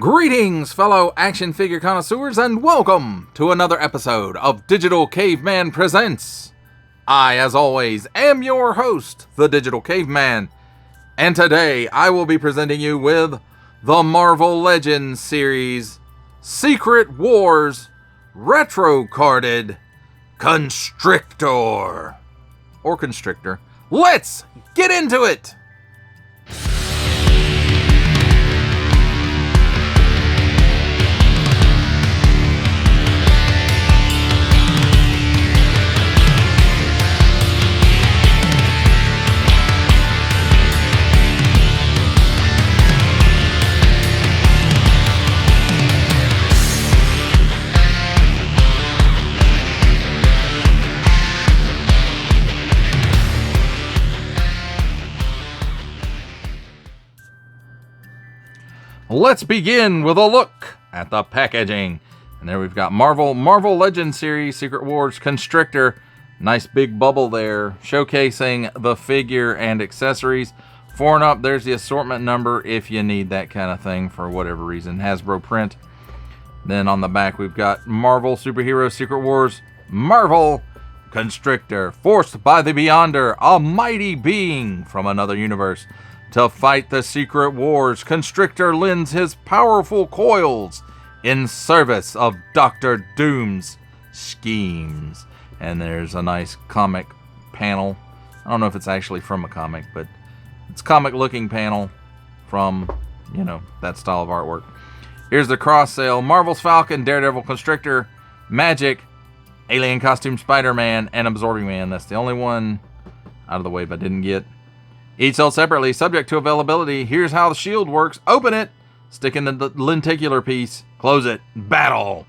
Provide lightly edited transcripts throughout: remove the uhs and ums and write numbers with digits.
Greetings, fellow action figure connoisseurs, and welcome to another episode of Digital Caveman Presents. I, as always, am your host, the Digital Caveman, and today I will be presenting you with the Marvel Legends series Secret Wars Retro-Carded Constrictor. Or Constrictor. Let's get into it! Let's begin with a look at the packaging. And there we've got Marvel Legends series Secret Wars Constrictor. Nice big bubble there showcasing the figure and accessories. 4 and up, there's the assortment number if you need that kind of thing for whatever reason. Hasbro print. Then on the back we've got Marvel Superhero Secret Wars Marvel Constrictor. Forced by the Beyonder, a mighty being from another universe. To fight the secret wars, Constrictor lends his powerful coils in service of Dr. Doom's schemes. And there's a nice comic panel. I don't know if it's actually from a comic, but it's comic looking panel from, that style of artwork. Here's the cross sale. Marvel's Falcon, Daredevil, Constrictor, Magic, Alien Costume Spider-Man, and Absorbing Man. That's the only one out of the wave I didn't get. Each sold separately, subject to availability. Here's how the shield works. Open it, stick in the lenticular piece, close it, battle.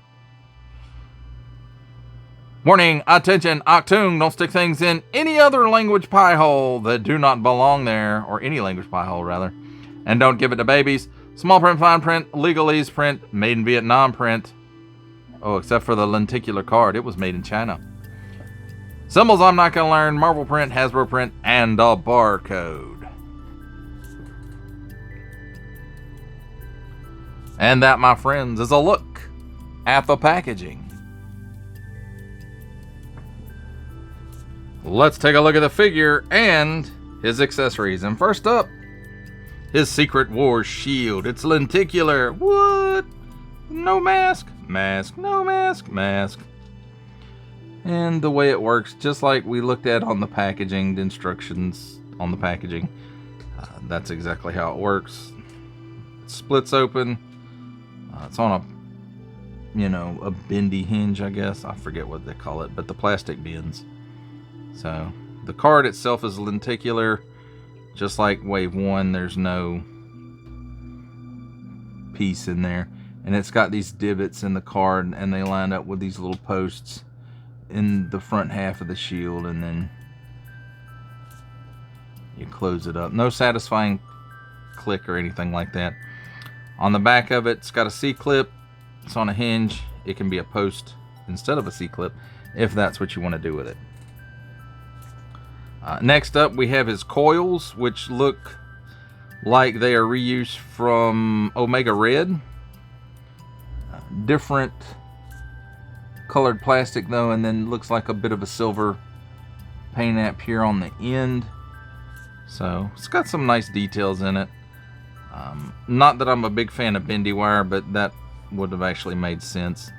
Warning, attention, Octoon, don't stick things in any other language pie hole that do not belong there, or any language pie hole rather. And don't give it to babies. Small print, fine print, legalese print, made in Vietnam print. Oh, except for the lenticular card, it was made in China. Symbols I'm not going to learn, Marvel print, Hasbro print, and a barcode. And that, my friends, is a look at the packaging. Let's take a look at the figure and his accessories. And first up, his Secret Wars shield. It's lenticular. What? No mask. Mask. No mask. Mask. And the way it works, just like we looked at on the packaging, the instructions on the packaging, that's exactly how it works. It splits open. It's on a bendy hinge, I guess. I forget what they call it, but the plastic bends. So the card itself is lenticular, just like Wave 1. There's no piece in there. And it's got these divots in the card, and they line up with these little posts in the front half of the shield, and then you close it up. No satisfying click or anything like that. On the back of it, it's got a C-clip. It's on a hinge. It can be a post instead of a C-clip if that's what you want to do with it. Next up, we have his coils, which look like they are reused from Omega Red. Different colored plastic though, and then looks like a bit of a silver paint app here on the end. So it's got some nice details in it. Not that I'm a big fan of bendy wire, but that would have actually made sense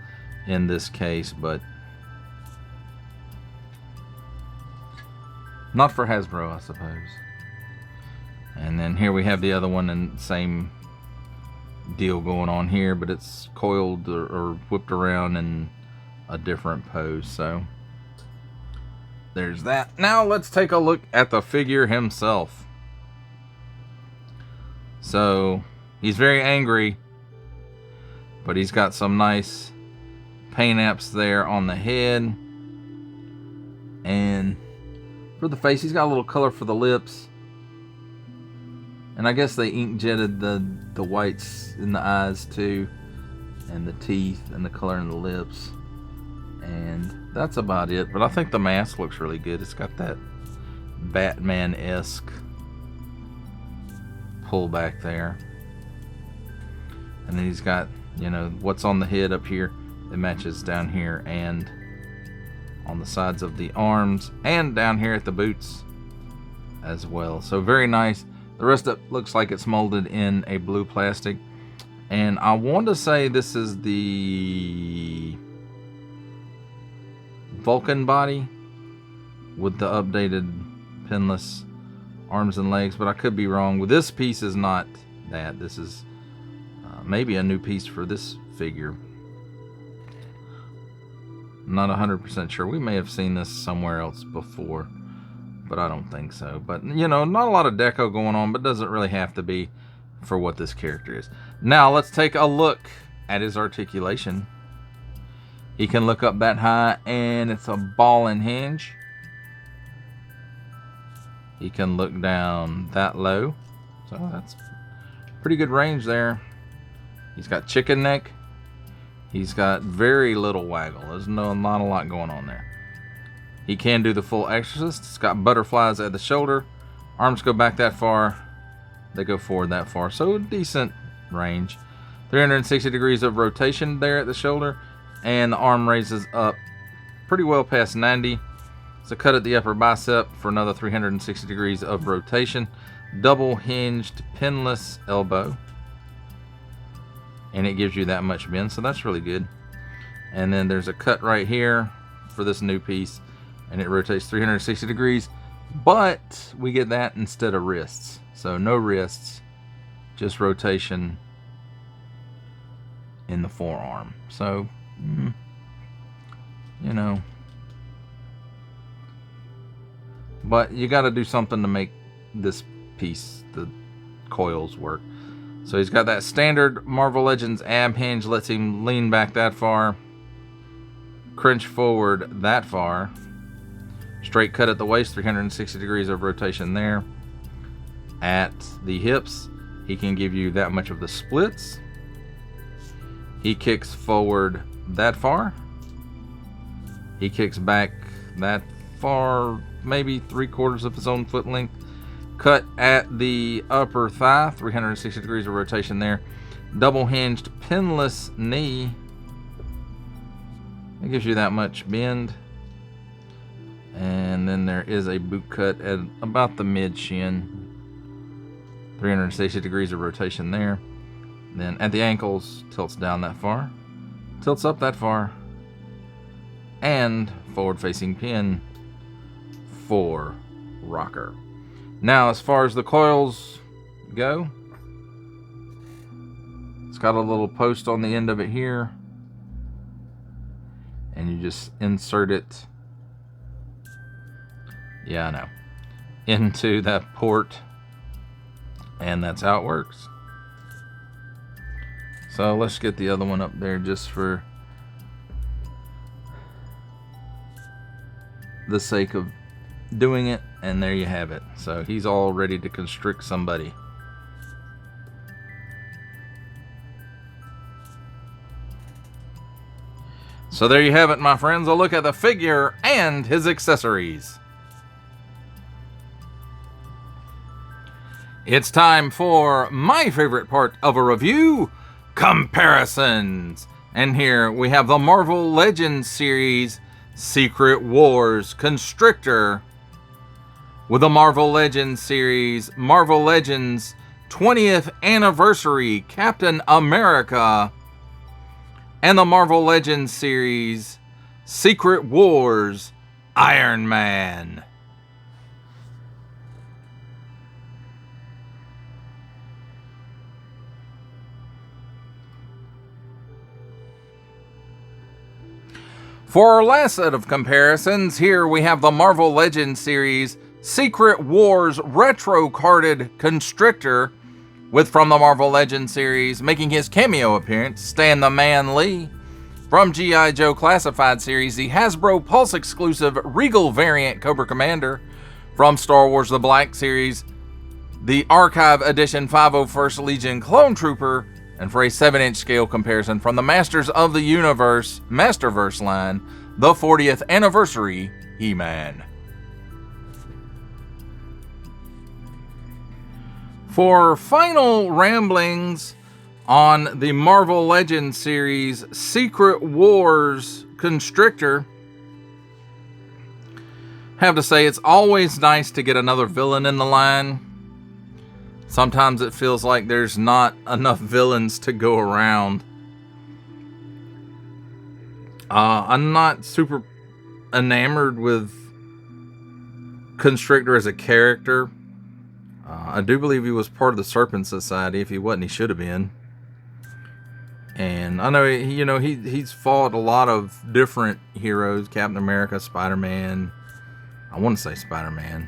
in this case, but not for Hasbro, I suppose. And then here we have the other one, and same deal going on here, but it's coiled or whipped around in a different pose. So there's that. Now let's take a look at the figure himself. So he's very angry, but he's got some nice paint apps there on the head, and for the face he's got a little color for the lips, and I guess they ink jetted the whites in the eyes too, and the teeth and the color in the lips. And that's about it. But I think the mask looks really good. It's got that Batman-esque pull back there. And then he's got, you know, what's on the head up here. It matches down here and on the sides of the arms and down here at the boots as well. So very nice. The rest of it looks like it's molded in a blue plastic. And I want to say this is the Vulcan body with the updated pinless arms and legs, but I could be wrong. Well, this piece is not that. This is maybe a new piece for this figure. Not 100% sure. We may have seen this somewhere else before, but I don't think so. But, you know, not a lot of deco going on, but doesn't really have to be for what this character is. Now, let's take a look at his articulation. He can look up that high, and it's a ball and hinge. He can look down that low, so that's pretty good range there. He's got chicken neck. He's got very little waggle. There's not a lot going on there. He can do the full exorcist. It's got butterflies at the shoulder. Arms go back that far. They go forward that far. So decent range. 360 degrees of rotation there at the shoulder. And the arm raises up pretty well past 90. It's a cut at the upper bicep for another 360 degrees of rotation. Double hinged pinless elbow. And it gives you that much bend, so that's really good. And then there's a cut right here for this new piece, and it rotates 360 degrees, but we get that instead of wrists. So no wrists, just rotation in the forearm. So, you know, but you got to do something to make this piece, the coils, work. So he's got that standard Marvel Legends ab hinge, lets him lean back that far, crunch forward that far, straight cut at the waist, 360 degrees of rotation there. At the hips, he can give you that much of the splits. He kicks forward that far. He kicks back that far, maybe 3/4 of his own foot length. Cut at the upper thigh, 360 degrees of rotation there. Double hinged pinless knee. It gives you that much bend. And then there is a boot cut at about the mid shin. 360 degrees of rotation there. Then at the ankles, tilts down that far. Tilts up that far. And forward facing pin for rocker. Now, as far as the coils go, it's got a little post on the end of it here, and you just insert it, yeah, I know, into that port, and that's how it works. So let's get the other one up there just for the sake of doing it, and there you have it. So he's all ready to constrict somebody. So there you have it, my friends. A look at the figure and his accessories. It's time for my favorite part of a review, comparisons. And here we have the Marvel Legends series Secret Wars Constrictor with the Marvel Legends series Marvel Legends 20th Anniversary Captain America and the Marvel Legends series Secret Wars Iron Man. For our last set of comparisons, here we have the Marvel Legends series Secret Wars Retro Carded Constrictor with, from the Marvel Legends series, making his cameo appearance, Stan the Man Lee. From G.I. Joe Classified series, the Hasbro Pulse exclusive Regal variant Cobra Commander. From Star Wars The Black series, the Archive Edition 501st Legion Clone Trooper. And for a 7-inch scale comparison from the Masters of the Universe Masterverse line, the 40th Anniversary He-Man. For final ramblings on the Marvel Legends series Secret Wars Constrictor. Have to say, it's always nice to get another villain in the line. Sometimes it feels like there's not enough villains to go around. I'm not super enamored with Constrictor as a character. I do believe he was part of the Serpent Society. If he wasn't, he should have been. And I know, he's fought a lot of different heroes. Captain America, Spider-Man. I want to say Spider-Man.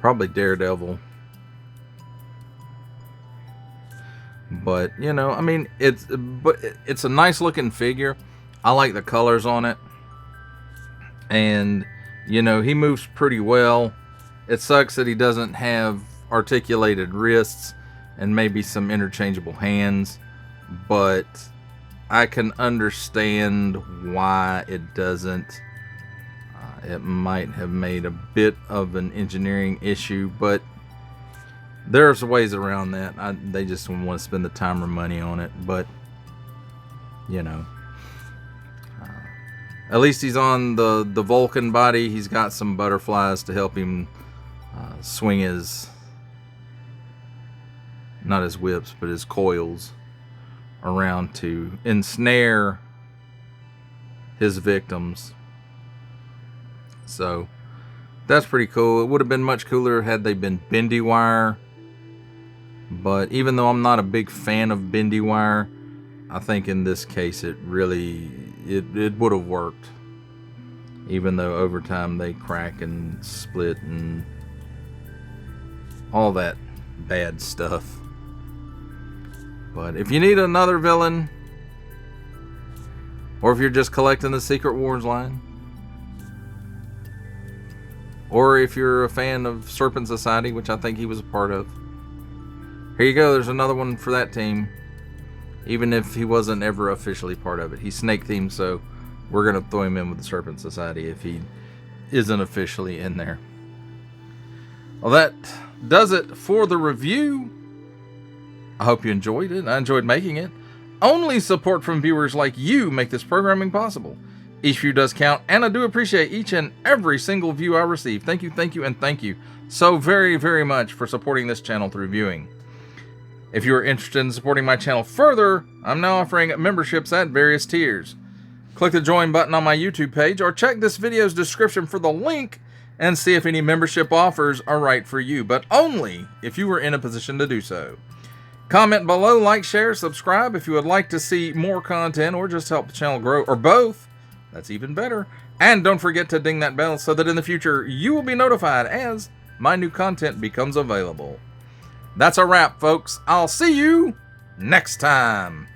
Probably Daredevil. But, I mean, it's a nice looking figure. I like the colors on it. And, he moves pretty well. It sucks that he doesn't have articulated wrists and maybe some interchangeable hands. But I can understand why it doesn't. It might have made a bit of an engineering issue, but there's ways around that. They just don't want to spend the time or money on it. But, at least he's on the Vulcan body. He's got some butterflies to help him swing his, not his whips, but his coils around to ensnare his victims. So that's pretty cool. It would have been much cooler had they been bendy wire. But even though I'm not a big fan of bendy wire, I think in this case it really it would have worked. Even though over time they crack and split and all that bad stuff. But if you need another villain, or if you're just collecting the Secret Wars line, or if you're a fan of Serpent Society, which I think he was a part of, here you go. There's another one for that team. Even if he wasn't ever officially part of it. He's snake themed, so we're going to throw him in with the Serpent Society if he isn't officially in there. Well, that does it for the review. I hope you enjoyed it. I enjoyed making it. Only support from viewers like you make this programming possible. Each view does count, and I do appreciate each and every single view I receive. Thank you, and thank you so very, very much for supporting this channel through viewing. If you are interested in supporting my channel further, I'm now offering memberships at various tiers. Click the join button on my YouTube page, or check this video's description for the link and see if any membership offers are right for you, but only if you are in a position to do so. Comment below, like, share, subscribe if you would like to see more content or just help the channel grow, or both. That's even better. And don't forget to ding that bell so that in the future you will be notified as my new content becomes available. That's a wrap, folks. I'll see you next time.